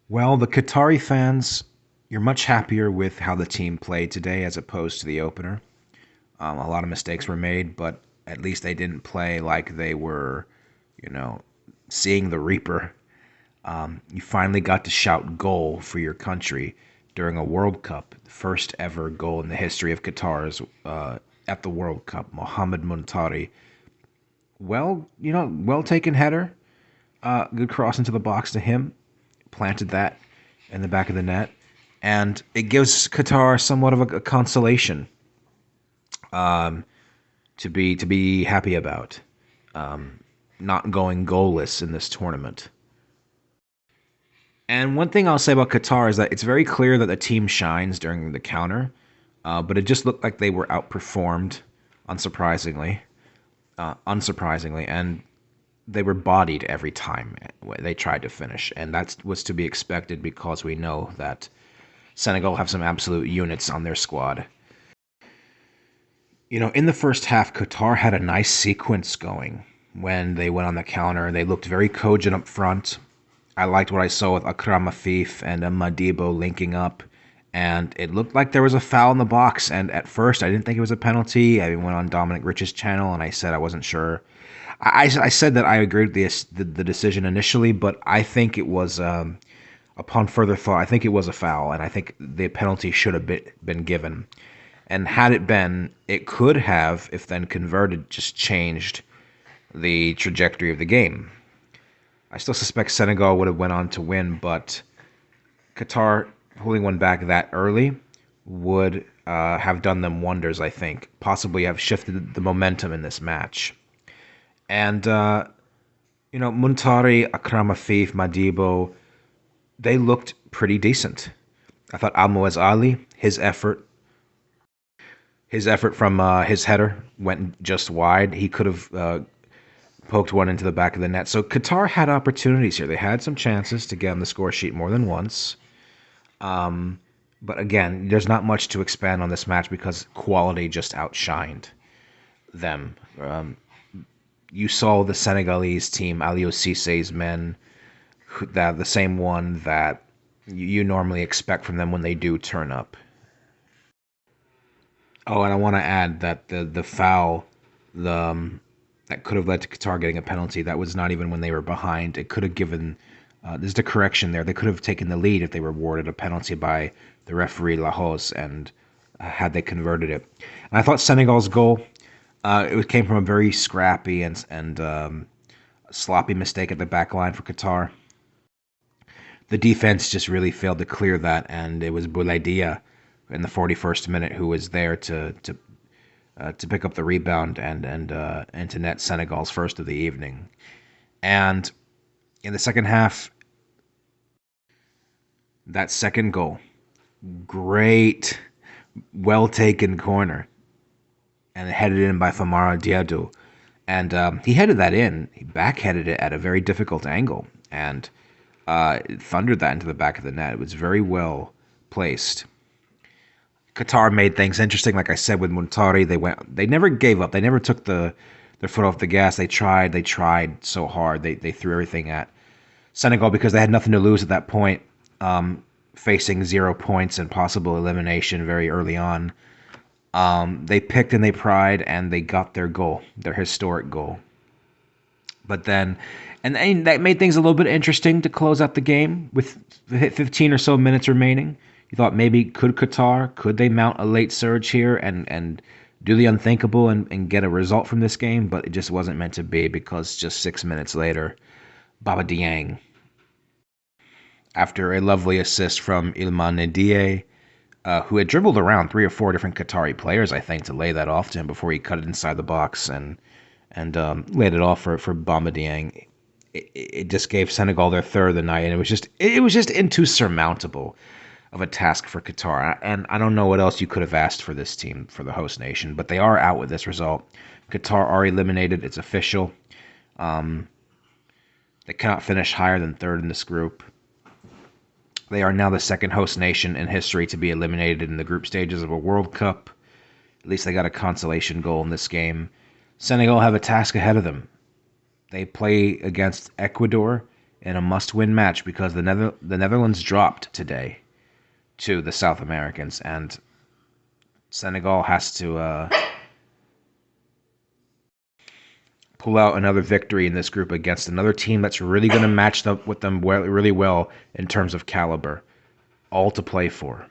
Well, the Qatari fans, you're much happier with how the team played today as opposed to the opener. A lot of mistakes were made, but at least they didn't play like they were, you know, seeing the Reaper. You finally got to shout goal for your country during a World Cup, the first ever goal in the history of Qatar's at the World Cup. Mohamed Muntari, well taken header, good cross into the box to him, planted that in the back of the net, and it gives Qatar somewhat of a consolation um, to be happy about, not going goalless in this tournament. And one thing I'll say about Qatar is that it's very clear that the team shines during the counter, but it just looked like they were outperformed, unsurprisingly, and they were bodied every time they tried to finish, and that was to be expected because we know that Senegal have some absolute units on their squad. In the first half, Qatar had a nice sequence going when they went on the counter. They looked very cogent up front. I liked what I saw with Akram Afif and Madibo linking up, and it looked like there was a foul in the box. And at first, I didn't think it was a penalty. I went on Dominic Rich's channel and I said I wasn't sure. I said that I agreed with the decision initially, but I think it was, upon further thought, I think it was a foul, and I think the penalty should have been given. And had it been, it could have, if then converted, just changed the trajectory of the game. I still suspect Senegal would have went on to win, but Qatar holding one back that early would have done them wonders, I think. Possibly have shifted the momentum in this match. And, Muntari, Akram Afif, Madibo, they looked pretty decent. I thought Almoez Ali, his effort from his header went just wide. He could have poked one into the back of the net. So Qatar had opportunities here. They had some chances to get on the score sheet more than once. But again, there's not much to expand on this match because quality just outshined them. You saw the Senegalese team, Aliou Cisse's men, that the same one that you normally expect from them when they do turn up. Oh, and I want to add that the foul, the that could have led to Qatar getting a penalty. That was not even when they were behind. It could have given. There's the correction there. They could have taken the lead if they were awarded a penalty by the referee Lahos, and had they converted it. And I thought Senegal's goal, it came from a very scrappy and sloppy mistake at the back line for Qatar. The defense just really failed to clear that, and it was Bouladia in the 41st minute who was there to pick up the rebound and to net Senegal's first of the evening. And in the second half, that second goal, great, well taken corner, and headed in by Famara Diado. And he headed that in. He backheaded it at a very difficult angle and thundered that into the back of the net. It was very well placed. Qatar made things interesting, like I said with Muntari. They never gave up. They never took their foot off the gas. They tried so hard. They threw everything at Senegal because they had nothing to lose at that point, facing 0 points and possible elimination very early on. They picked and they pried and they got their goal, their historic goal. But then, and that made things a little bit interesting to close out the game with 15 or so minutes remaining. You thought maybe could they mount a late surge here and do the unthinkable and get a result from this game? But it just wasn't meant to be because just 6 minutes later, Baba Dieng, after a lovely assist from Ilman Ndiaye, who had dribbled around 3 or 4 different Qatari players, I think, to lay that off to him before he cut it inside the box and laid it off for Bamba Dieng. It just gave Senegal their third of the night, and it was just insurmountable of a task for Qatar. And I don't know what else you could have asked for this team, for the host nation, but they are out with this result. Qatar are eliminated. It's official. Um, they cannot finish higher than third in this group. They are now the second host nation in history to be eliminated in the group stages of a World Cup. At least they got a consolation goal in this game. Senegal have a task ahead of them. They play against Ecuador in a must-win match because the Netherlands dropped today to the South Americans, and Senegal has to pull out another victory in this group against another team that's really going to match up with them really well in terms of caliber. All to play for.